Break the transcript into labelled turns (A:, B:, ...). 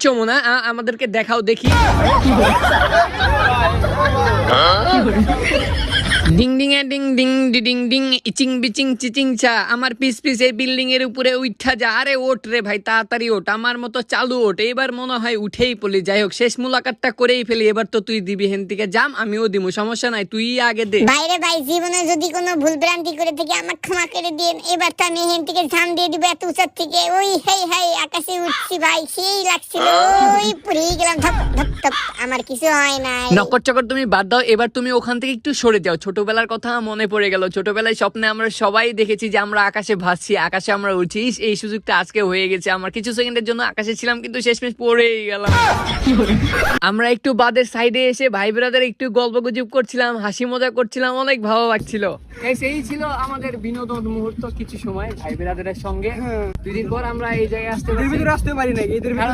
A: পারছো মোনা? আমাদেরকে দেখাও দেখি। ডিং ডিং এ ডিং ডিং ডিং ডিং ইচিং বিচিং চিচিং চা। আমার পিস পিস এই বিল্ডিং এর উপরে উঠা যা। আরে ওঠ রে ভাই, তাড়াতাড়ি ওঠ, আমার মতো চালু ওঠ। এবার মনে হয় উঠেই পড়লি। যাই হোক, শেষ মুলাকাতটা করেই ফেলি। এবার তো তুই দিবি হেন থেকে জাম, আমিও দিমু, সমস্যা নাই, তুই আগে দে।
B: বাইরে ভাই, জীবনে যদি কোনো ভুল ভ্রান্তি করে থেকে আমার ক্ষমা করে দিন। এবার তো আমি হেন থেকে ঝাম দিয়ে দিব এত উঁচার থেকে। ওই হাই হাই আকাশে উঠছি ভাই, সেই লাগছিল। ওই পুড়ে গেলাম, ধপ ধপ ধপ। আমার কিছু হয় নাই।
A: নকর চকর তুমি বাদ দাও, এবার তুমি ওখান থেকে একটু সরে যাও। ছোটবেলার কথা মনে পড়ে গেল। ছোটবেলায় স্বপ্নে আমরা সবাই দেখেছি যে আমরা আকাশে ভাসছি, আকাশে আমরা উঠছি। এই সুযোগটা আজকে হয়ে গেছে আমার। কিছু সেকেন্ডের জন্য আকাশে ছিলাম, কিন্তু শেষমেশ পড়েই গেলাম। আমরা একটু বাদের সাইডে এসে ভাই ব্রাদার একটু গল্প গুজব করছিলাম, হাসি মজা করছিলাম, অনেক ভালো লাগছিল। এই ছিল আমাদের বিনোদন মুহূর্ত কিছু সময় ভাই ব্রাদারের সঙ্গে। 2 দিন পর আমরা এই জায়গায় আসতে পারি না।